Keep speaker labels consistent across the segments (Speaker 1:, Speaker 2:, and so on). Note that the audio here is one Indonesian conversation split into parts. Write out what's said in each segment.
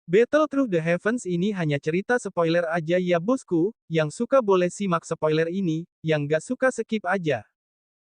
Speaker 1: Battle Through the Heavens ini hanya cerita spoiler aja ya bosku, yang suka boleh simak spoiler ini, yang gak suka skip aja.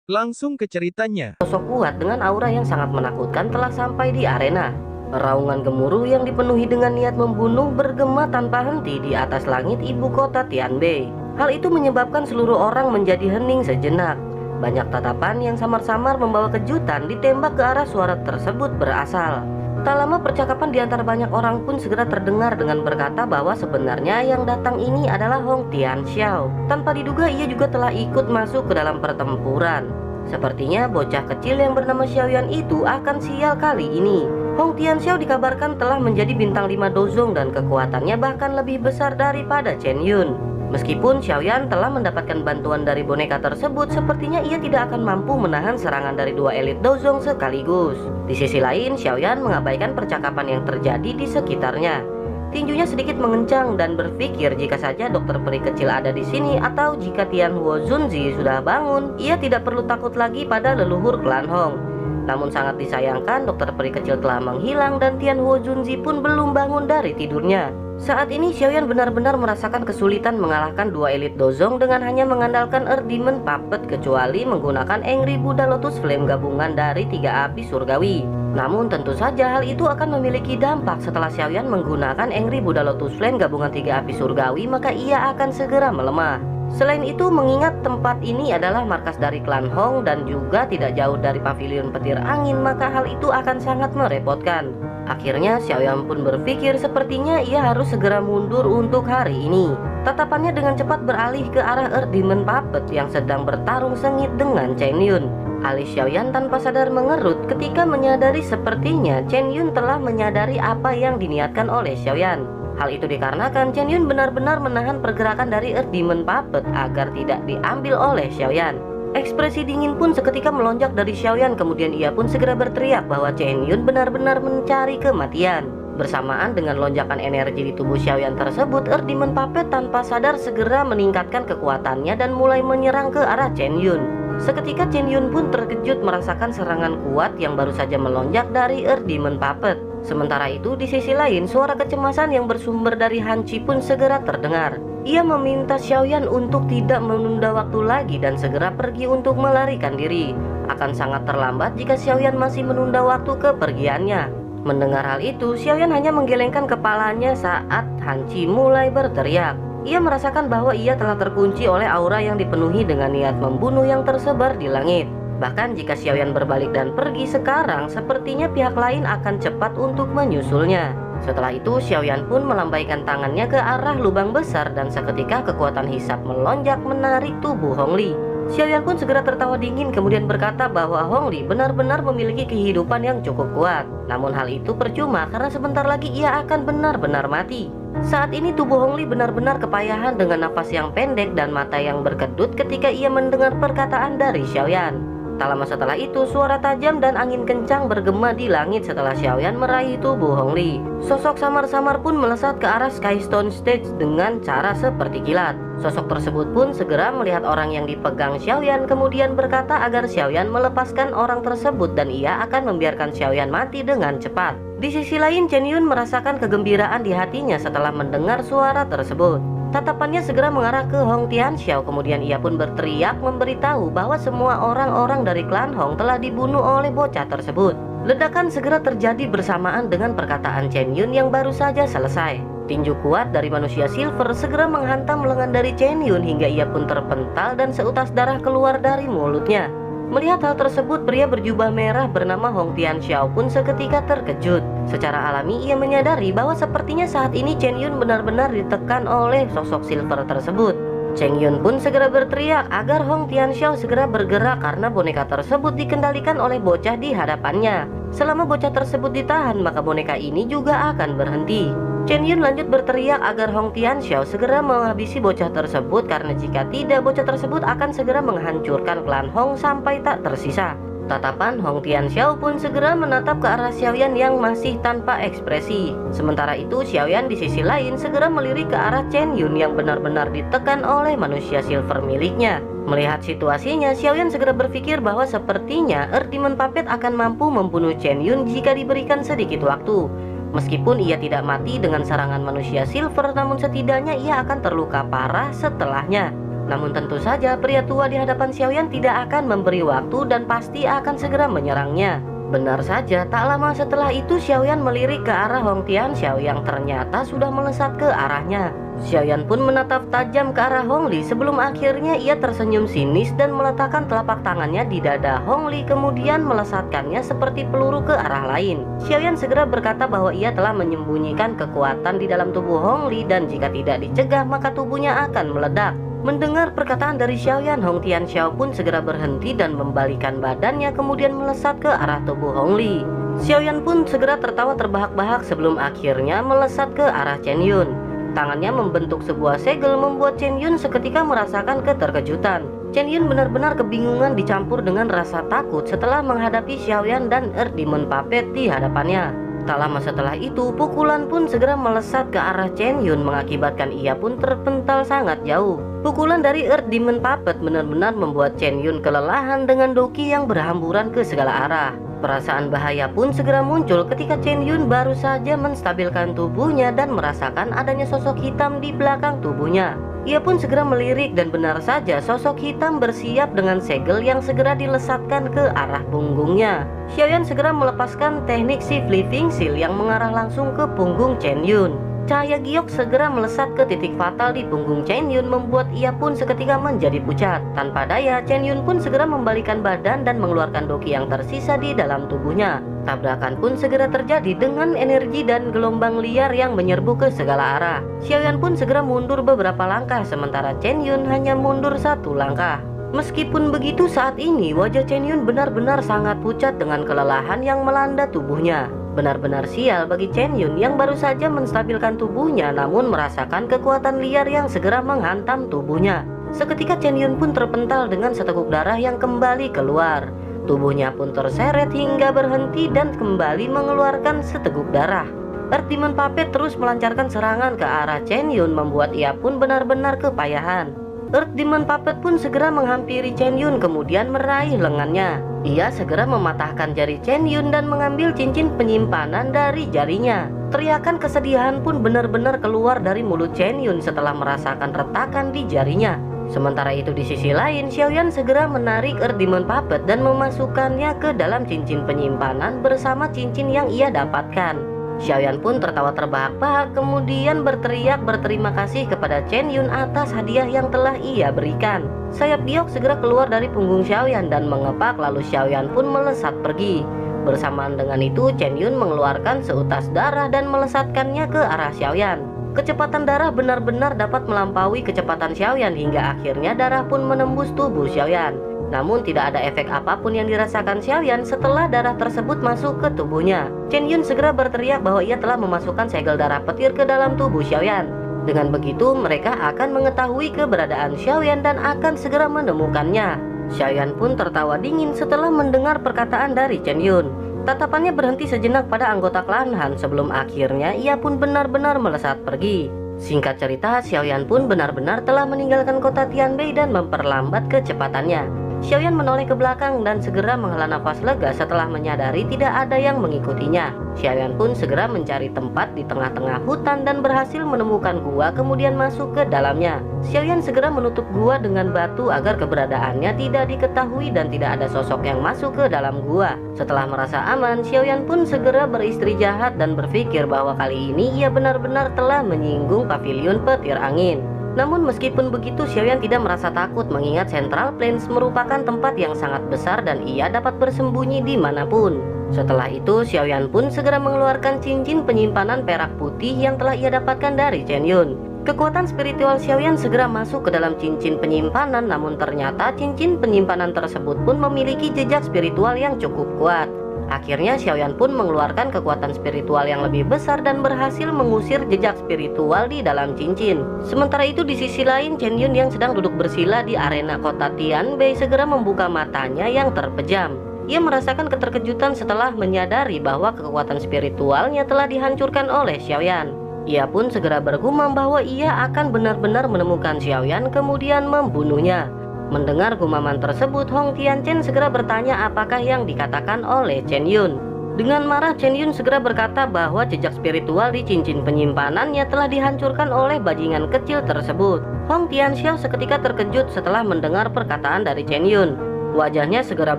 Speaker 1: Langsung ke ceritanya.
Speaker 2: Sosok kuat dengan aura yang sangat menakutkan telah sampai di arena. Raungan gemuruh yang dipenuhi dengan niat membunuh bergema tanpa henti di atas langit ibu kota Tianbei. Hal itu menyebabkan seluruh orang menjadi hening sejenak. Banyak tatapan yang samar-samar membawa kejutan ditembak ke arah suara tersebut berasal. Tak lama percakapan di antara banyak orang pun segera terdengar dengan berkata bahwa sebenarnya yang datang ini adalah Hong Tianxiao. Tanpa diduga ia juga telah ikut masuk ke dalam pertempuran. Sepertinya bocah kecil yang bernama Xiaoyan itu akan sial kali ini. Hong Tianxiao dikabarkan telah menjadi bintang 5 dozong dan kekuatannya bahkan lebih besar daripada Chen Yun. Meskipun Xiaoyan telah mendapatkan bantuan dari boneka tersebut, sepertinya ia tidak akan mampu menahan serangan dari 2 elit dozong sekaligus. Di sisi lain, Xiaoyan mengabaikan percakapan yang terjadi di sekitarnya. Tinjunya sedikit mengencang dan berpikir jika saja dokter peri kecil ada di sini atau jika Tianhuo Zunzi sudah bangun, ia tidak perlu takut lagi pada leluhur klan Hong. Namun sangat disayangkan dokter peri kecil telah menghilang dan Tianhuo Zunzi pun belum bangun dari tidurnya. Saat ini Xiaoyan benar-benar merasakan kesulitan mengalahkan 2 elit dozong dengan hanya mengandalkan Earth Demon Puppet kecuali menggunakan Angry Buddha Lotus Flame gabungan dari 3 api surgawi. Namun tentu saja hal itu akan memiliki dampak setelah Xiaoyan menggunakan Angry Buddha Lotus Flame gabungan 3 api surgawi, maka ia akan segera melemah. Selain itu, mengingat tempat ini adalah markas dari klan Hong dan juga tidak jauh dari pavilion petir angin, maka hal itu akan sangat merepotkan. Akhirnya Xiaoyan pun berpikir sepertinya ia harus segera mundur untuk hari ini. Tatapannya dengan cepat beralih ke arah Earth Demon Puppet yang sedang bertarung sengit dengan Chen Yun. Alis Xiaoyan tanpa sadar mengerut ketika menyadari sepertinya Chen Yun telah menyadari apa yang diniatkan oleh Xiaoyan. Hal itu dikarenakan Chen Yun benar-benar menahan pergerakan dari Earth Demon Puppet agar tidak diambil oleh Xiaoyan. Ekspresi dingin pun seketika melonjak dari Xiaoyan, kemudian ia pun segera berteriak bahwa Chen Yun benar-benar mencari kematian. Bersamaan dengan lonjakan energi di tubuh Xiaoyan tersebut, Earth Demon Puppet tanpa sadar segera meningkatkan kekuatannya dan mulai menyerang ke arah Chen Yun. Seketika Chen Yun pun terkejut merasakan serangan kuat yang baru saja melonjak dari Earth Demon Puppet. Sementara itu, di sisi lain, suara kecemasan yang bersumber dari Han Chi pun segera terdengar. Ia meminta Xiaoyan untuk tidak menunda waktu lagi dan segera pergi untuk melarikan diri. Akan sangat terlambat jika Xiaoyan masih menunda waktu kepergiannya. Mendengar hal itu, Xiaoyan hanya menggelengkan kepalanya saat Han Chi mulai berteriak. Ia merasakan bahwa ia telah terkunci oleh aura yang dipenuhi dengan niat membunuh yang tersebar di langit. Bahkan jika Xiaoyan berbalik dan pergi sekarang, sepertinya pihak lain akan cepat untuk menyusulnya. Setelah itu, Xiaoyan pun melambaikan tangannya ke arah lubang besar dan seketika kekuatan hisap melonjak menarik tubuh Hong Li. Xiaoyan pun segera tertawa dingin kemudian berkata bahwa Hong Li benar-benar memiliki kehidupan yang cukup kuat. Namun hal itu percuma karena sebentar lagi ia akan benar-benar mati. Saat ini tubuh Hong Li benar-benar kepayahan dengan nafas yang pendek dan mata yang berkedut ketika ia mendengar perkataan dari Xiaoyan. Tak lama setelah itu, suara tajam dan angin kencang bergema di langit setelah Xiaoyan meraih tubuh Hong Li. Sosok samar-samar pun melesat ke arah Skystone Stage dengan cara seperti kilat. Sosok tersebut pun segera melihat orang yang dipegang Xiaoyan kemudian berkata agar Xiaoyan melepaskan orang tersebut dan ia akan membiarkan Xiaoyan mati dengan cepat. Di sisi lain, Chen Yun merasakan kegembiraan di hatinya setelah mendengar suara tersebut. Tatapannya segera mengarah ke Hong Tianxiao, kemudian ia pun berteriak memberitahu bahwa semua orang-orang dari klan Hong telah dibunuh oleh bocah tersebut. Ledakan segera terjadi bersamaan dengan perkataan Chen Yun yang baru saja selesai. Tinju kuat dari manusia silver segera menghantam lengan dari Chen Yun hingga ia pun terpental dan seutas darah keluar dari mulutnya. Melihat hal tersebut, pria berjubah merah bernama Hong Tianxiao pun seketika terkejut. Secara alami ia menyadari bahwa sepertinya saat ini Chen Yun benar-benar ditekan oleh sosok silver tersebut. Chen Yun pun segera berteriak agar Hong Tianxiao segera bergerak karena boneka tersebut dikendalikan oleh bocah di hadapannya. Selama bocah tersebut ditahan, maka boneka ini juga akan berhenti. Chen Yun lanjut berteriak agar Hong Tianxiao segera menghabisi bocah tersebut karena jika tidak bocah tersebut akan segera menghancurkan klan Hong sampai tak tersisa. Tatapan Hong Tianxiao pun segera menatap ke arah Xiaoyan yang masih tanpa ekspresi. Sementara itu Xiaoyan di sisi lain segera melirik ke arah Chen Yun yang benar-benar ditekan oleh manusia silver miliknya. Melihat situasinya, Xiaoyan segera berpikir bahwa sepertinya Earth Demon Puppet akan mampu membunuh Chen Yun jika diberikan sedikit waktu. Meskipun ia tidak mati dengan serangan manusia silver, namun setidaknya ia akan terluka parah setelahnya. Namun tentu saja pria tua di hadapan Xiaoyan tidak akan memberi waktu dan pasti akan segera menyerangnya. Benar saja, tak lama setelah itu Xiaoyan melirik ke arah Hong Tianxiao yang ternyata sudah melesat ke arahnya. Xiaoyan pun menatap tajam ke arah Hong Li sebelum akhirnya ia tersenyum sinis dan meletakkan telapak tangannya di dada Hong Li, kemudian melesatkannya seperti peluru ke arah lain. Xiaoyan segera berkata bahwa ia telah menyembunyikan kekuatan di dalam tubuh Hong Li dan jika tidak dicegah maka tubuhnya akan meledak. Mendengar perkataan dari Xiaoyan, Hong Tianxiao pun segera berhenti dan membalikan badannya kemudian melesat ke arah tubuh Hong Li. Xiaoyan pun segera tertawa terbahak-bahak sebelum akhirnya melesat ke arah Chen Yun. Tangannya membentuk sebuah segel membuat Chen Yun seketika merasakan keterkejutan. Chen Yun benar-benar kebingungan dicampur dengan rasa takut setelah menghadapi Xiaoyan dan Earth Demon Puppet di hadapannya. Tak lama setelah itu, pukulan pun segera melesat ke arah Chen Yun mengakibatkan ia pun terpental sangat jauh. Pukulan dari Earth Demon Puppet benar-benar membuat Chen Yun kelelahan dengan doki yang berhamburan ke segala arah. Perasaan bahaya pun segera muncul ketika Chen Yun baru saja menstabilkan tubuhnya dan merasakan adanya sosok hitam di belakang tubuhnya. Ia pun segera melirik dan benar saja sosok hitam bersiap dengan segel yang segera dilesatkan ke arah punggungnya. Xiaoyan segera melepaskan teknik Shift Living Seal yang mengarah langsung ke punggung Chen Yun. Cahaya giok segera melesat ke titik fatal di punggung Chen Yun membuat ia pun seketika menjadi pucat. Tanpa daya, Chen Yun pun segera membalikan badan dan mengeluarkan doki yang tersisa di dalam tubuhnya. Tabrakan pun segera terjadi dengan energi dan gelombang liar yang menyerbu ke segala arah. Xiaoyan pun segera mundur beberapa langkah sementara Chen Yun hanya mundur satu langkah. Meskipun begitu, saat ini wajah Chen Yun benar-benar sangat pucat dengan kelelahan yang melanda tubuhnya. Benar-benar sial bagi Chen Yun yang baru saja menstabilkan tubuhnya namun merasakan kekuatan liar yang segera menghantam tubuhnya. Seketika Chen Yun pun terpental dengan seteguk darah yang kembali keluar. Tubuhnya pun terseret hingga berhenti dan kembali mengeluarkan seteguk darah. Earth Demon Puppet terus melancarkan serangan ke arah Chen Yun membuat ia pun benar-benar kepayahan. Earth Demon Puppet pun segera menghampiri Chen Yun kemudian meraih lengannya. Ia segera mematahkan jari Chen Yun dan mengambil cincin penyimpanan dari jarinya. Teriakan kesedihan pun benar-benar keluar dari mulut Chen Yun setelah merasakan retakan di jarinya. Sementara itu di sisi lain, Xiaoyan segera menarik Earth Demon Puppet dan memasukkannya ke dalam cincin penyimpanan bersama cincin yang ia dapatkan. Xiaoyan pun tertawa terbahak-bahak kemudian berteriak berterima kasih kepada Chen Yun atas hadiah yang telah ia berikan. Sayap giok segera keluar dari punggung Xiaoyan dan mengepak lalu Xiaoyan pun melesat pergi. Bersamaan dengan itu Chen Yun mengeluarkan seutas darah dan melesatkannya ke arah Xiaoyan. Kecepatan darah benar-benar dapat melampaui kecepatan Xiaoyan hingga akhirnya darah pun menembus tubuh Xiaoyan. Namun tidak ada efek apapun yang dirasakan Xiaoyan setelah darah tersebut masuk ke tubuhnya. Chen Yun segera berteriak bahwa ia telah memasukkan segel darah petir ke dalam tubuh Xiaoyan. Dengan begitu mereka akan mengetahui keberadaan Xiaoyan dan akan segera menemukannya. Xiaoyan pun tertawa dingin setelah mendengar perkataan dari Chen Yun. Tatapannya berhenti sejenak pada anggota klan Han sebelum akhirnya ia pun benar-benar melesat pergi. Singkat cerita, Xiaoyan pun benar-benar telah meninggalkan kota Tianbei dan memperlambat kecepatannya. Xiaoyan menoleh ke belakang dan segera menghela nafas lega setelah menyadari tidak ada yang mengikutinya. Xiaoyan pun segera mencari tempat di tengah-tengah hutan dan berhasil menemukan gua kemudian masuk ke dalamnya. Xiaoyan segera menutup gua dengan batu agar keberadaannya tidak diketahui dan tidak ada sosok yang masuk ke dalam gua. Setelah merasa aman, Xiaoyan pun segera beristri jahat dan berpikir bahwa kali ini ia benar-benar telah menyinggung pavilion petir angin. Namun meskipun begitu Xiaoyan tidak merasa takut mengingat Central Plains merupakan tempat yang sangat besar dan ia dapat bersembunyi dimanapun. Setelah itu Xiaoyan pun segera mengeluarkan cincin penyimpanan perak putih yang telah ia dapatkan dari Chen Yun. Kekuatan spiritual Xiaoyan segera masuk ke dalam cincin penyimpanan namun ternyata cincin penyimpanan tersebut pun memiliki jejak spiritual yang cukup kuat. Akhirnya Xiaoyan pun mengeluarkan kekuatan spiritual yang lebih besar dan berhasil mengusir jejak spiritual di dalam cincin. Sementara itu di sisi lain Chen Yun yang sedang duduk bersila di arena kota Tianbei segera membuka matanya yang terpejam. Ia merasakan keterkejutan setelah menyadari bahwa kekuatan spiritualnya telah dihancurkan oleh Xiaoyan. Ia pun segera bergumam bahwa ia akan benar-benar menemukan Xiaoyan kemudian membunuhnya. Mendengar gumaman tersebut, Hong Tianchen segera bertanya apakah yang dikatakan oleh Chen Yun. Dengan marah, Chen Yun segera berkata bahwa jejak spiritual di cincin penyimpanannya telah dihancurkan oleh bajingan kecil tersebut. Hong Tianxiao seketika terkejut setelah mendengar perkataan dari Chen Yun. Wajahnya segera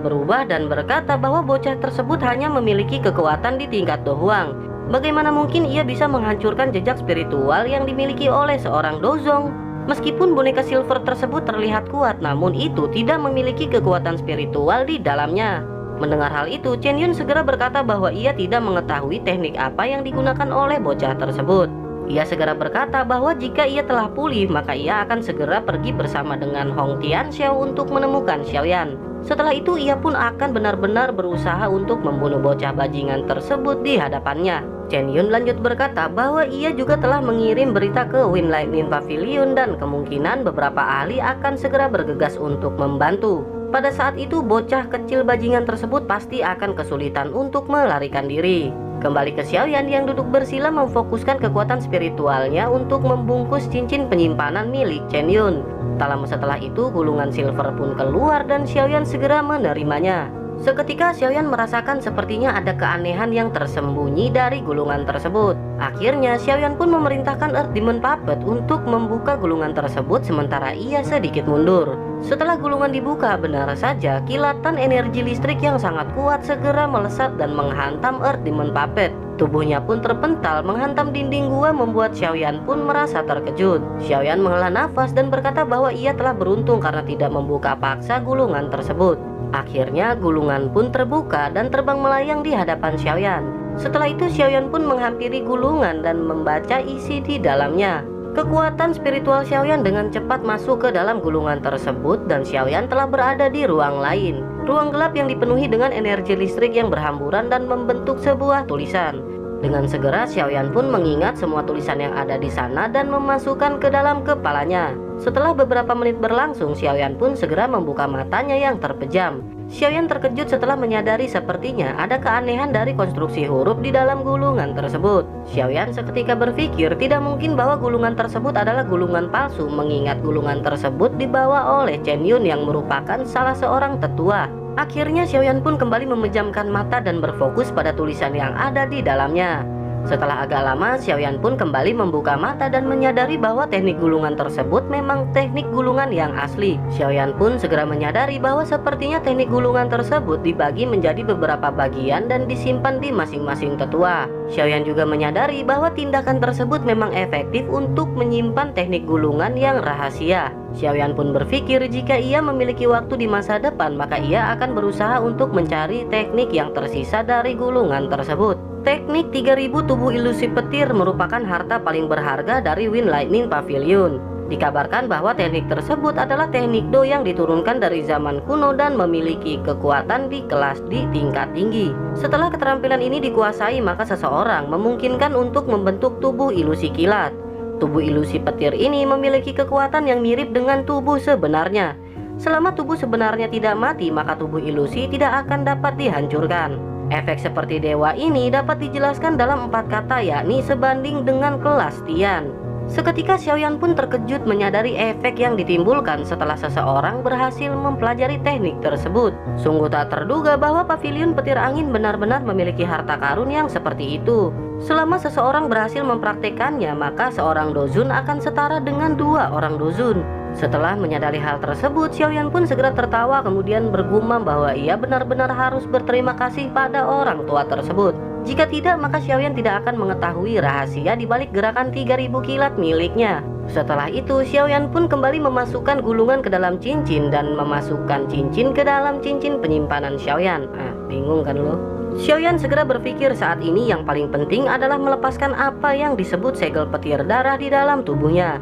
Speaker 2: berubah dan berkata bahwa bocah tersebut hanya memiliki kekuatan di tingkat Do Huang. Bagaimana mungkin ia bisa menghancurkan jejak spiritual yang dimiliki oleh seorang Dozong? Meskipun boneka silver tersebut terlihat kuat, namun itu tidak memiliki kekuatan spiritual di dalamnya. Mendengar hal itu, Chen Yun segera berkata bahwa ia tidak mengetahui teknik apa yang digunakan oleh bocah tersebut. Ia segera berkata bahwa jika ia telah pulih, maka ia akan segera pergi bersama dengan Hong Tianxiao untuk menemukan Xiaoyan. Setelah itu, ia pun akan benar-benar berusaha untuk membunuh bocah bajingan tersebut di hadapannya. Chen Yun lanjut berkata bahwa ia juga telah mengirim berita ke Wind Lightning Pavilion dan kemungkinan beberapa ahli akan segera bergegas untuk membantu. Pada saat itu, bocah kecil bajingan tersebut pasti akan kesulitan untuk melarikan diri. Kembali ke Xiaoyan yang duduk bersila memfokuskan kekuatan spiritualnya untuk membungkus cincin penyimpanan milik Chen Yun. Tak lama setelah itu, gulungan silver pun keluar dan Xiaoyan segera menerimanya. Seketika Xiaoyan merasakan sepertinya ada keanehan yang tersembunyi dari gulungan tersebut. Akhirnya Xiaoyan pun memerintahkan Earth Demon Puppet untuk membuka gulungan tersebut sementara ia sedikit mundur. Setelah gulungan dibuka, benar saja kilatan energi listrik yang sangat kuat segera melesat dan menghantam Earth Demon Puppet. Tubuhnya pun terpental menghantam dinding gua membuat Xiaoyan pun merasa terkejut. Xiaoyan menghela nafas dan berkata bahwa ia telah beruntung karena tidak membuka paksa gulungan tersebut. Akhirnya gulungan pun terbuka dan terbang melayang di hadapan Xiaoyan. Setelah itu Xiaoyan pun menghampiri gulungan dan membaca isi di dalamnya. Kekuatan spiritual Xiaoyan dengan cepat masuk ke dalam gulungan tersebut dan Xiaoyan telah berada di ruang lain. Ruang gelap yang dipenuhi dengan energi listrik yang berhamburan dan membentuk sebuah tulisan. Dengan segera Xiaoyan pun mengingat semua tulisan yang ada di sana dan memasukkan ke dalam kepalanya. Setelah beberapa menit berlangsung, Xiaoyan pun segera membuka matanya yang terpejam. Xiaoyan terkejut setelah menyadari sepertinya ada keanehan dari konstruksi huruf di dalam gulungan tersebut. Xiaoyan seketika berpikir tidak mungkin bahwa gulungan tersebut adalah gulungan palsu, mengingat gulungan tersebut dibawa oleh Chen Yun yang merupakan salah seorang tetua. Akhirnya Xiaoyan pun kembali memejamkan mata dan berfokus pada tulisan yang ada di dalamnya. Setelah agak lama, Xiaoyan pun kembali membuka mata dan menyadari bahwa teknik gulungan tersebut memang teknik gulungan yang asli. Xiaoyan pun segera menyadari bahwa sepertinya teknik gulungan tersebut dibagi menjadi beberapa bagian dan disimpan di masing-masing tetua. Xiaoyan juga menyadari bahwa tindakan tersebut memang efektif untuk menyimpan teknik gulungan yang rahasia. Xiaoyan pun berpikir jika ia memiliki waktu di masa depan, maka ia akan berusaha untuk mencari teknik yang tersisa dari gulungan tersebut. Teknik 3000 tubuh ilusi petir merupakan harta paling berharga dari Wind Lightning Pavilion. Dikabarkan bahwa teknik tersebut adalah teknik Do yang diturunkan dari zaman kuno dan memiliki kekuatan di kelas di tingkat tinggi. Setelah keterampilan ini dikuasai, maka seseorang memungkinkan untuk membentuk tubuh ilusi kilat. Tubuh ilusi petir ini memiliki kekuatan yang mirip dengan tubuh sebenarnya. Selama tubuh sebenarnya tidak mati, maka tubuh ilusi tidak akan dapat dihancurkan. Efek seperti dewa ini dapat dijelaskan dalam 4 kata, yakni sebanding dengan kelas Tian. Seketika Xiaoyan pun terkejut menyadari efek yang ditimbulkan setelah seseorang berhasil mempelajari teknik tersebut. Sungguh tak terduga bahwa pavilion petir angin benar-benar memiliki harta karun yang seperti itu. Selama seseorang berhasil mempraktekannya, maka seorang dozun akan setara dengan 2 orang dozun. Setelah menyadari hal tersebut, Xiaoyan pun segera tertawa kemudian bergumam bahwa ia benar-benar harus berterima kasih pada orang tua tersebut. Jika tidak, maka Xiaoyan tidak akan mengetahui rahasia di balik gerakan 3000 kilat miliknya. Setelah itu, Xiaoyan pun kembali memasukkan gulungan ke dalam cincin dan memasukkan cincin ke dalam cincin penyimpanan Xiaoyan. Bingung kan lo? Xiaoyan segera berpikir saat ini yang paling penting adalah melepaskan apa yang disebut segel petir darah di dalam tubuhnya.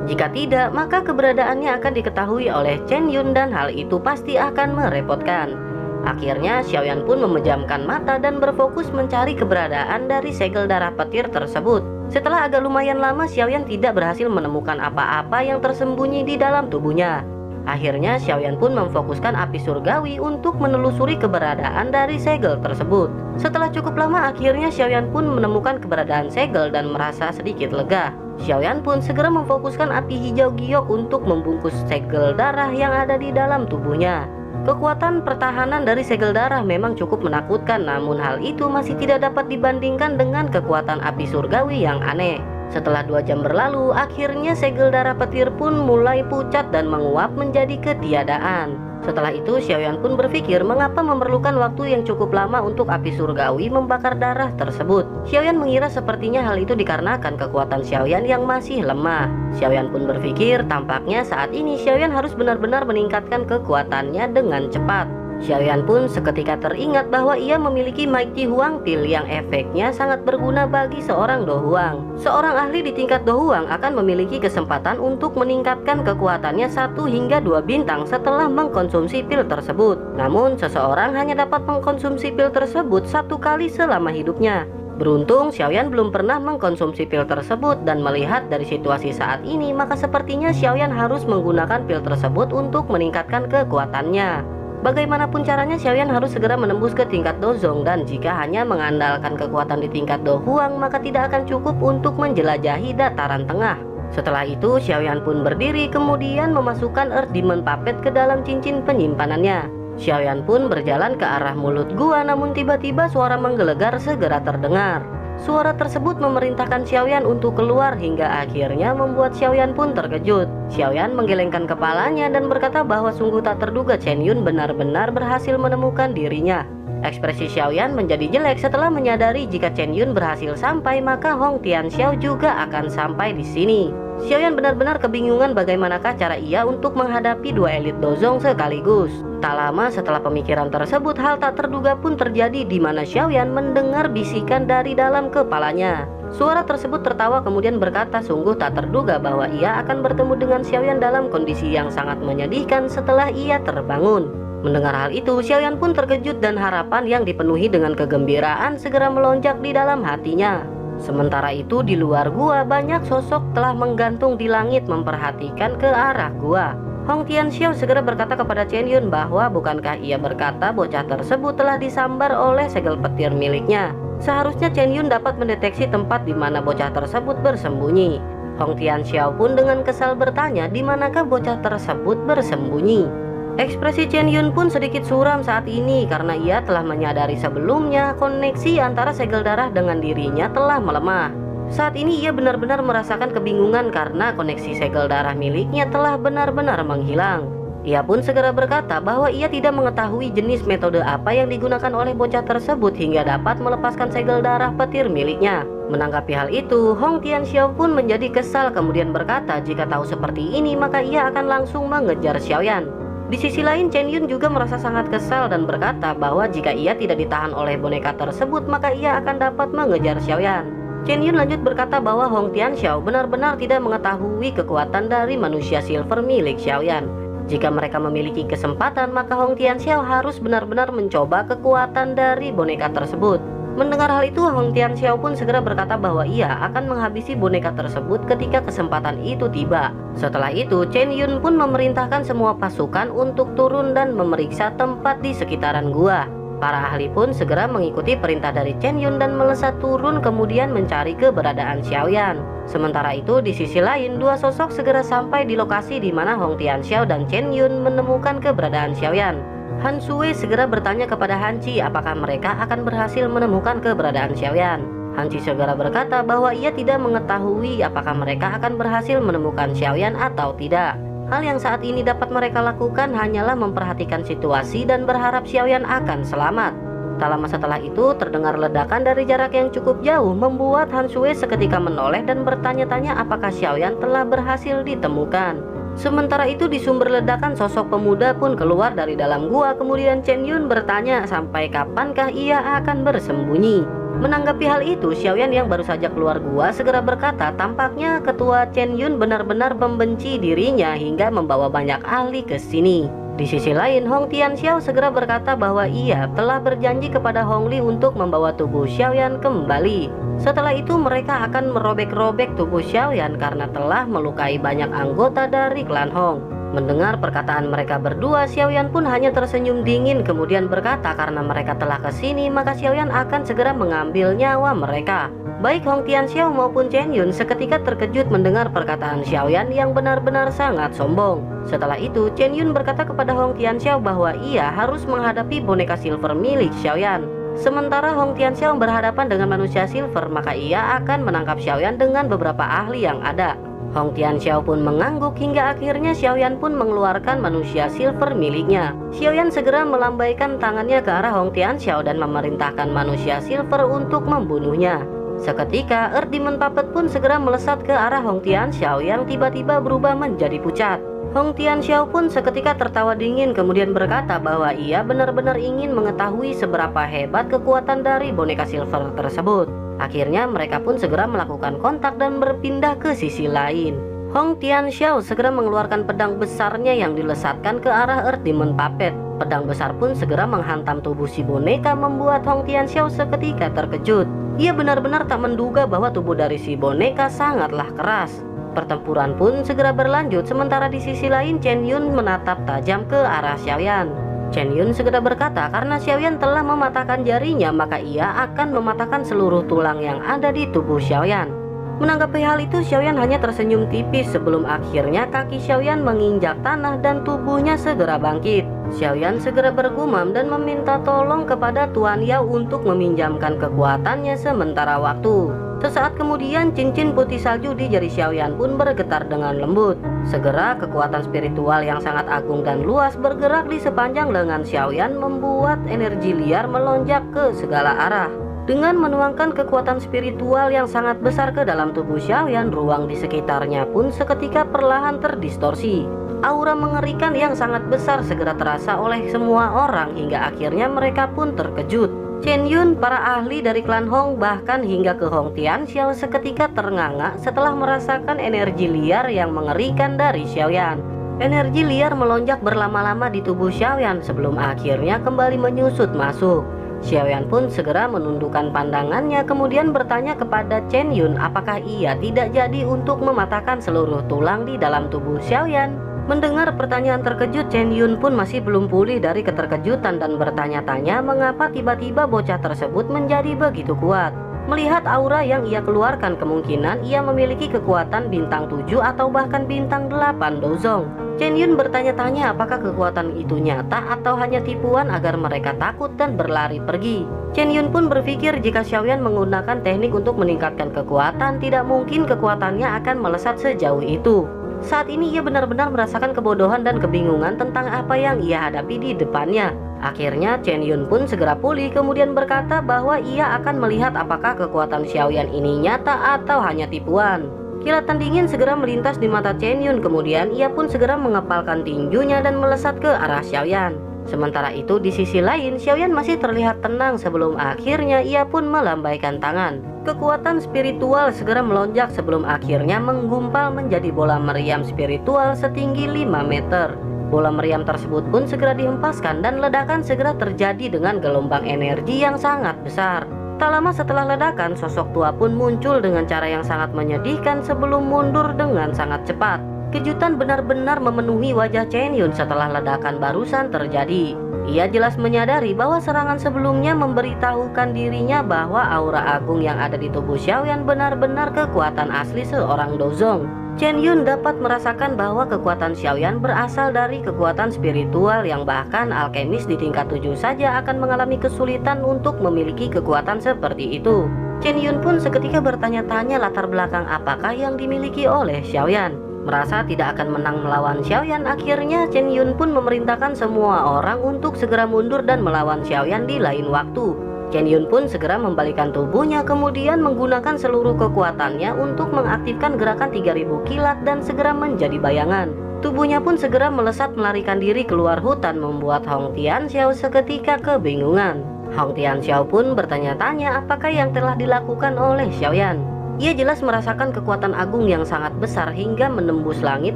Speaker 2: Jika tidak, maka keberadaannya akan diketahui oleh Chen Yun dan hal itu pasti akan merepotkan. Akhirnya Xiaoyan pun memejamkan mata dan berfokus mencari keberadaan dari segel darah petir tersebut. Setelah agak lumayan lama, Xiaoyan tidak berhasil menemukan apa-apa yang tersembunyi di dalam tubuhnya. Akhirnya Xiaoyan pun memfokuskan api surgawi untuk menelusuri keberadaan dari segel tersebut. Setelah cukup lama, akhirnya Xiaoyan pun menemukan keberadaan segel dan merasa sedikit lega. Xiaoyan pun segera memfokuskan api hijau giok untuk membungkus segel darah yang ada di dalam tubuhnya. Kekuatan pertahanan dari segel darah memang cukup menakutkan, namun hal itu masih tidak dapat dibandingkan dengan kekuatan api surgawi yang aneh. Setelah 2 jam berlalu, akhirnya segel darah petir pun mulai pucat dan menguap menjadi ketiadaan. Setelah itu, Xiaoyan pun berpikir mengapa memerlukan waktu yang cukup lama untuk api surgawi membakar darah tersebut. Xiaoyan mengira sepertinya hal itu dikarenakan kekuatan Xiaoyan yang masih lemah. Xiaoyan pun berpikir tampaknya saat ini Xiaoyan harus benar-benar meningkatkan kekuatannya dengan cepat. Xiaoyan pun seketika teringat bahwa ia memiliki Mighty Huang Pil yang efeknya sangat berguna bagi seorang Do Huang. Seorang ahli di tingkat Do Huang akan memiliki kesempatan untuk meningkatkan kekuatannya 1 hingga 2 bintang setelah mengkonsumsi pil tersebut. Namun seseorang hanya dapat mengkonsumsi pil tersebut 1 kali selama hidupnya. Beruntung Xiaoyan belum pernah mengkonsumsi pil tersebut, dan melihat dari situasi saat ini maka sepertinya Xiaoyan harus menggunakan pil tersebut untuk meningkatkan kekuatannya. Bagaimanapun caranya Xiaoyan harus segera menembus ke tingkat Dozong, dan jika hanya mengandalkan kekuatan di tingkat Do Huang maka tidak akan cukup untuk menjelajahi dataran tengah. Setelah itu Xiaoyan pun berdiri kemudian memasukkan Earth Demon Puppet ke dalam cincin penyimpanannya. Xiaoyan pun berjalan ke arah mulut gua, namun tiba-tiba suara menggelegar segera terdengar. Suara tersebut memerintahkan Xiaoyan untuk keluar hingga akhirnya membuat Xiaoyan pun terkejut. Xiaoyan menggelengkan kepalanya dan berkata bahwa sungguh tak terduga Chen Yun benar-benar berhasil menemukan dirinya. Ekspresi Xiaoyan menjadi jelek setelah menyadari jika Chen Yun berhasil sampai maka Hong Tianxiao juga akan sampai di sini. Xiaoyan benar-benar kebingungan bagaimanakah cara ia untuk menghadapi 2 elit Dozong sekaligus. Tak lama setelah pemikiran tersebut, hal tak terduga pun terjadi di mana Xiaoyan mendengar bisikan dari dalam kepalanya. Suara tersebut tertawa kemudian berkata sungguh tak terduga bahwa ia akan bertemu dengan Xiaoyan dalam kondisi yang sangat menyedihkan setelah ia terbangun. Mendengar hal itu, Xiaoyan pun terkejut dan harapan yang dipenuhi dengan kegembiraan segera melonjak di dalam hatinya. Sementara itu di luar gua banyak sosok telah menggantung di langit memperhatikan ke arah gua. Hong Tianxiao segera berkata kepada Chen Yun bahwa bukankah ia berkata bocah tersebut telah disambar oleh segel petir miliknya. Seharusnya Chen Yun dapat mendeteksi tempat di mana bocah tersebut bersembunyi. Hong Tianxiao pun dengan kesal bertanya di manakah bocah tersebut bersembunyi. Ekspresi Chen Yun pun sedikit suram saat ini karena ia telah menyadari sebelumnya koneksi antara segel darah dengan dirinya telah melemah. Saat ini ia benar-benar merasakan kebingungan karena koneksi segel darah miliknya telah benar-benar menghilang. Ia pun segera berkata bahwa ia tidak mengetahui jenis metode apa yang digunakan oleh bocah tersebut hingga dapat melepaskan segel darah petir miliknya. Menanggapi hal itu, Hong Tianxiao pun menjadi kesal kemudian berkata jika tahu seperti ini maka ia akan langsung mengejar Xiaoyan. Di sisi lain, Chen Yun juga merasa sangat kesal dan berkata bahwa jika ia tidak ditahan oleh boneka tersebut maka ia akan dapat mengejar Xiaoyan. Chen Yun lanjut berkata bahwa Hong Tianxiao benar-benar tidak mengetahui kekuatan dari manusia silver milik Xiaoyan. Jika mereka memiliki kesempatan maka Hong Tianxiao harus benar-benar mencoba kekuatan dari boneka tersebut. Mendengar hal itu, Hong Tianxiao pun segera berkata bahwa ia akan menghabisi boneka tersebut ketika kesempatan itu tiba. Setelah itu, Chen Yun pun memerintahkan semua pasukan untuk turun dan memeriksa tempat di sekitaran gua. Para ahli pun segera mengikuti perintah dari Chen Yun dan melesat turun kemudian mencari keberadaan Xiaoyan. Sementara itu, di sisi lain, 2 sosok segera sampai di lokasi di mana Hong Tianxiao dan Chen Yun menemukan keberadaan Xiaoyan. Han Sui segera bertanya kepada Han Qi apakah mereka akan berhasil menemukan keberadaan Xiaoyan. Han Qi segera berkata bahwa ia tidak mengetahui apakah mereka akan berhasil menemukan Xiaoyan atau tidak. Hal yang saat ini dapat mereka lakukan hanyalah memperhatikan situasi dan berharap Xiaoyan akan selamat. Tak lama setelah itu terdengar ledakan dari jarak yang cukup jauh membuat Han Sui seketika menoleh dan bertanya-tanya apakah Xiaoyan telah berhasil ditemukan. Sementara itu di sumber ledakan sosok pemuda pun keluar dari dalam gua. Kemudian Chen Yun bertanya sampai kapankah ia akan bersembunyi. Menanggapi hal itu, Xiaoyan yang baru saja keluar gua segera berkata tampaknya ketua Chen Yun benar-benar membenci dirinya hingga membawa banyak ahli ke sini. Di sisi lain, Hong Tianxiao segera berkata bahwa ia telah berjanji kepada Hong Li untuk membawa tubuh Xiaoyan kembali. Setelah itu mereka akan merobek-robek tubuh Xiaoyan karena telah melukai banyak anggota dari klan Hong. Mendengar perkataan mereka berdua, Xiaoyan pun hanya tersenyum dingin kemudian berkata karena mereka telah kesini maka Xiaoyan akan segera mengambil nyawa mereka. Baik Hong Tianxiao maupun Chen Yun seketika terkejut mendengar perkataan Xiaoyan yang benar-benar sangat sombong. Setelah itu, Chen Yun berkata kepada Hong Tianxiao bahwa ia harus menghadapi boneka silver milik Xiaoyan. Sementara Hong Tianxiao berhadapan dengan manusia silver, maka ia akan menangkap Xiaoyan dengan beberapa ahli yang ada. Hong Tianxiao pun mengangguk hingga akhirnya Xiaoyan pun mengeluarkan manusia silver miliknya. Xiaoyan segera melambaikan tangannya ke arah Hong Tianxiao dan memerintahkan manusia silver untuk membunuhnya. Seketika, Earth Demon Puppet pun segera melesat ke arah Hong Tianxiao yang tiba-tiba berubah menjadi pucat. Hong Tianxiao pun seketika tertawa dingin kemudian berkata bahwa ia benar-benar ingin mengetahui seberapa hebat kekuatan dari boneka silver tersebut. Akhirnya mereka pun segera melakukan kontak dan berpindah ke sisi lain. Hong Tianxiao segera mengeluarkan pedang besarnya yang dilesatkan ke arah Earth Demon Puppet. Pedang besar pun segera menghantam tubuh si boneka membuat Hong Tianxiao seketika terkejut. Ia benar-benar tak menduga bahwa tubuh dari si boneka sangatlah keras. Pertempuran pun segera berlanjut sementara di sisi lain Chen Yun menatap tajam ke arah Xiaoyan. Chen Yun segera berkata karena Xiaoyan telah mematahkan jarinya maka ia akan mematahkan seluruh tulang yang ada di tubuh Xiaoyan. Menanggapi hal itu Xiaoyan hanya tersenyum tipis sebelum akhirnya kaki Xiaoyan menginjak tanah dan tubuhnya segera bangkit. Xiaoyan segera bergumam dan meminta tolong kepada Tuan Yao untuk meminjamkan kekuatannya sementara waktu. Sesaat kemudian cincin putih salju di jari Xiaoyan pun bergetar dengan lembut. Segera kekuatan spiritual yang sangat agung dan luas bergerak di sepanjang lengan Xiaoyan membuat energi liar melonjak ke segala arah. Dengan menuangkan kekuatan spiritual yang sangat besar ke dalam tubuh Xiaoyan, ruang di sekitarnya pun seketika perlahan terdistorsi. Aura mengerikan yang sangat besar segera terasa oleh semua orang hingga akhirnya mereka pun terkejut. Chen Yun, para ahli dari klan Hong, bahkan hingga ke Hong Tianxiao seketika ternganga setelah merasakan energi liar yang mengerikan dari Xiaoyan. Energi liar melonjak berlama-lama di tubuh Xiaoyan sebelum akhirnya kembali menyusut masuk. Xiaoyan pun segera menundukkan pandangannya kemudian bertanya kepada Chen Yun apakah ia tidak jadi untuk mematahkan seluruh tulang di dalam tubuh Xiaoyan. Mendengar pertanyaan terkejut, Chen Yun pun masih belum pulih dari keterkejutan dan bertanya-tanya mengapa tiba-tiba bocah tersebut menjadi begitu kuat. Melihat aura yang ia keluarkan, kemungkinan ia memiliki kekuatan bintang 7 atau bahkan bintang 8 dozong. Chen Yun bertanya-tanya apakah kekuatan itu nyata atau hanya tipuan agar mereka takut dan berlari pergi. Chen Yun pun berpikir jika Xiaoyan menggunakan teknik untuk meningkatkan kekuatan, tidak mungkin kekuatannya akan melesat sejauh itu. Saat ini ia benar-benar merasakan kebodohan dan kebingungan tentang apa yang ia hadapi di depannya. Akhirnya Chen Yun pun segera pulih kemudian berkata bahwa ia akan melihat apakah kekuatan Xiaoyan ini nyata atau hanya tipuan. Kilatan dingin segera melintas di mata Chen Yun kemudian ia pun segera mengepalkan tinjunya dan melesat ke arah Xiaoyan. Sementara itu di sisi lain Xiaoyan masih terlihat tenang sebelum akhirnya ia pun melambaikan tangan. Kekuatan spiritual segera melonjak sebelum akhirnya menggumpal menjadi bola meriam spiritual setinggi 5 meter. Bola meriam tersebut pun segera dihempaskan dan ledakan segera terjadi dengan gelombang energi yang sangat besar. Tak lama setelah ledakan, sosok tua pun muncul dengan cara yang sangat menyedihkan sebelum mundur dengan sangat cepat. Kejutan benar-benar memenuhi wajah Chen Yun setelah ledakan barusan terjadi. Ia jelas menyadari bahwa serangan sebelumnya memberitahukan dirinya bahwa aura agung yang ada di tubuh Xiaoyan benar-benar kekuatan asli seorang dozong. Chen Yun dapat merasakan bahwa kekuatan Xiaoyan berasal dari kekuatan spiritual yang bahkan alkemis di tingkat 7 saja akan mengalami kesulitan untuk memiliki kekuatan seperti itu. Chen Yun pun seketika bertanya-tanya latar belakang apakah yang dimiliki oleh Xiaoyan. Merasa tidak akan menang melawan Xiaoyan, akhirnya Chen Yun pun memerintahkan semua orang untuk segera mundur dan melawan Xiaoyan di lain waktu. Chen Yun pun segera membalikan tubuhnya kemudian menggunakan seluruh kekuatannya untuk mengaktifkan gerakan 3000 kilat dan segera menjadi bayangan. Tubuhnya pun segera melesat melarikan diri keluar hutan membuat Hong Tianxiao seketika kebingungan. Hong Tianxiao pun bertanya-tanya apakah yang telah dilakukan oleh Xiaoyan. Ia jelas merasakan kekuatan agung yang sangat besar hingga menembus langit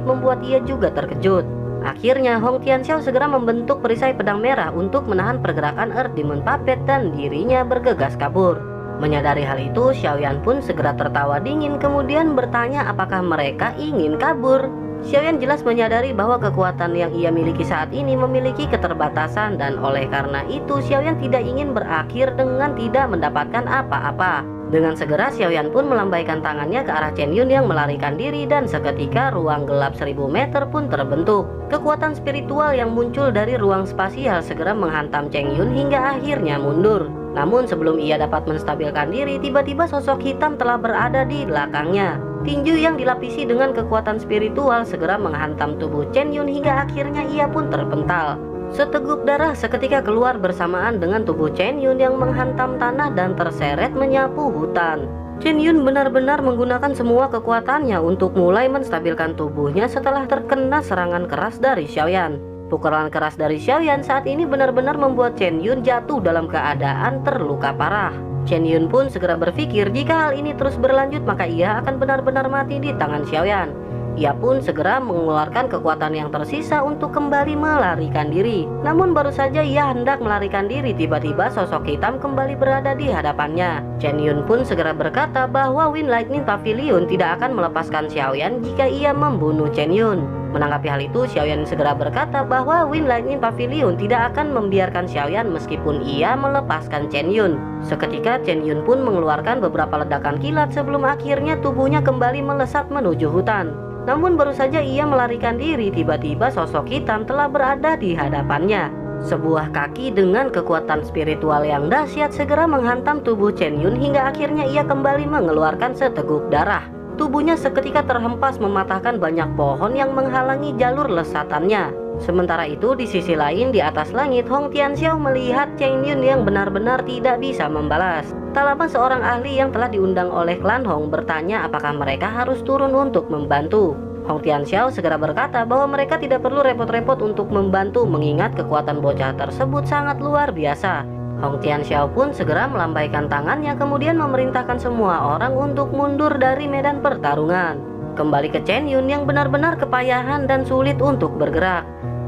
Speaker 2: membuat ia juga terkejut. Akhirnya Hong Tianxiao segera membentuk perisai pedang merah untuk menahan pergerakan Earth Demon Puppet dan dirinya bergegas kabur. Menyadari hal itu, Xiaoyan pun segera tertawa dingin kemudian bertanya apakah mereka ingin kabur. Xiaoyan jelas menyadari bahwa kekuatan yang ia miliki saat ini memiliki keterbatasan dan oleh karena itu Xiaoyan tidak ingin berakhir dengan tidak mendapatkan apa-apa. Dengan segera Xiaoyan pun melambaikan tangannya ke arah Chen Yun yang melarikan diri dan seketika ruang gelap 1000 meter pun terbentuk. Kekuatan spiritual yang muncul dari ruang spasial segera menghantam Chen Yun hingga akhirnya mundur. Namun sebelum ia dapat menstabilkan diri, tiba-tiba sosok hitam telah berada di belakangnya. Tinju yang dilapisi dengan kekuatan spiritual segera menghantam tubuh Chen Yun hingga akhirnya ia pun terpental. Seteguk darah seketika keluar bersamaan dengan tubuh Chen Yun yang menghantam tanah dan terseret menyapu hutan. Chen Yun benar-benar menggunakan semua kekuatannya untuk mulai menstabilkan tubuhnya setelah terkena serangan keras dari Xiaoyan. Pukulan keras dari Xiaoyan saat ini benar-benar membuat Chen Yun jatuh dalam keadaan terluka parah. Chen Yun pun segera berpikir jika hal ini terus berlanjut maka ia akan benar-benar mati di tangan Xiaoyan. Ia pun segera mengeluarkan kekuatan yang tersisa untuk kembali melarikan diri. Namun baru saja ia hendak melarikan diri, tiba-tiba sosok hitam kembali berada di hadapannya. Chen Yun pun segera berkata bahwa Wind Lightning Pavilion tidak akan melepaskan Xiaoyan jika ia membunuh Chen Yun. Menanggapi hal itu, Xiaoyan segera berkata bahwa Wind Lightning Pavilion tidak akan membiarkan Xiaoyan meskipun ia melepaskan Chen Yun. Seketika Chen Yun pun mengeluarkan beberapa ledakan kilat sebelum akhirnya tubuhnya kembali melesat menuju hutan. Namun baru saja ia melarikan diri, tiba-tiba sosok hitam telah berada di hadapannya. Sebuah kaki dengan kekuatan spiritual yang dahsyat segera menghantam tubuh Chen Yun hingga akhirnya ia kembali mengeluarkan seteguk darah. Tubuhnya seketika terhempas mematahkan banyak pohon yang menghalangi jalur lesatannya. Sementara itu di sisi lain di atas langit, Hong Tianxiao melihat Chen Yun yang benar-benar tidak bisa membalas. Tak lama seorang ahli yang telah diundang oleh klan Hong bertanya apakah mereka harus turun untuk membantu. Hong Tianxiao segera berkata bahwa mereka tidak perlu repot-repot untuk membantu mengingat kekuatan bocah tersebut sangat luar biasa. Hong Tianxiao pun segera melambaikan tangannya kemudian memerintahkan semua orang untuk mundur dari medan pertarungan. Kembali ke Chen Yun yang benar-benar kepayahan dan sulit untuk bergerak.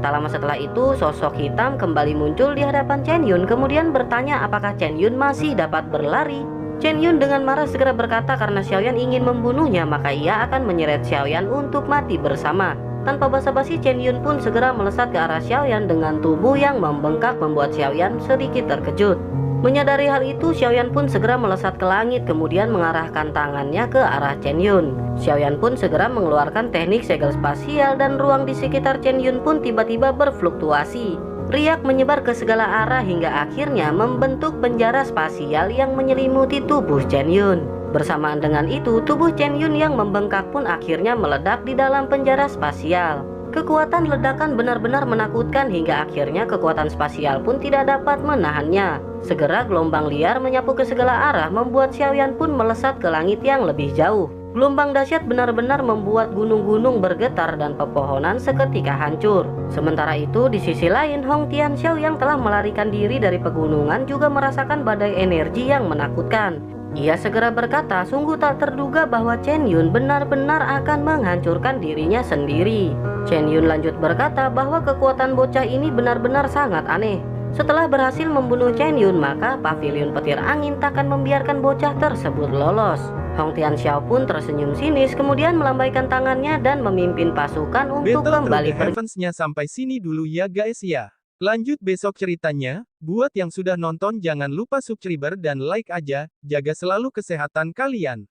Speaker 2: Tak lama setelah itu, sosok hitam kembali muncul di hadapan Chen Yun kemudian bertanya apakah Chen Yun masih dapat berlari. Chen Yun dengan marah segera berkata karena Xiaoyan ingin membunuhnya maka ia akan menyeret Xiaoyan untuk mati bersama. Tanpa basa-basi Chen Yun pun segera melesat ke arah Xiaoyan dengan tubuh yang membengkak membuat Xiaoyan sedikit terkejut. Menyadari hal itu, Xiaoyan pun segera melesat ke langit kemudian mengarahkan tangannya ke arah Chen Yun. Xiaoyan pun segera mengeluarkan teknik segel spasial dan ruang di sekitar Chen Yun pun tiba-tiba berfluktuasi. Riak menyebar ke segala arah hingga akhirnya membentuk penjara spasial yang menyelimuti tubuh Chen Yun. Bersamaan dengan itu, tubuh Chen Yun yang membengkak pun akhirnya meledak di dalam penjara spasial. Kekuatan ledakan benar-benar menakutkan hingga akhirnya kekuatan spasial pun tidak dapat menahannya. Segera gelombang liar menyapu ke segala arah membuat Xiaoyan pun melesat ke langit yang lebih jauh. Gelombang dahsyat benar-benar membuat gunung-gunung bergetar dan pepohonan seketika hancur. Sementara itu di sisi lain Hong Tianxiao yang telah melarikan diri dari pegunungan juga merasakan badai energi yang menakutkan. Ia segera berkata sungguh tak terduga bahwa Chen Yun benar-benar akan menghancurkan dirinya sendiri. Chen Yun lanjut berkata bahwa kekuatan bocah ini benar-benar sangat aneh. Setelah berhasil membunuh Chen Yun maka pavilion petir angin takkan membiarkan bocah tersebut lolos. Hong Tianxiao pun tersenyum sinis kemudian melambaikan tangannya dan memimpin pasukan untuk kembali pergi.
Speaker 1: Heavens-nya sampai sini dulu ya guys ya. Lanjut besok ceritanya. Buat yang sudah nonton jangan lupa subscribe dan like aja. Jaga selalu kesehatan kalian.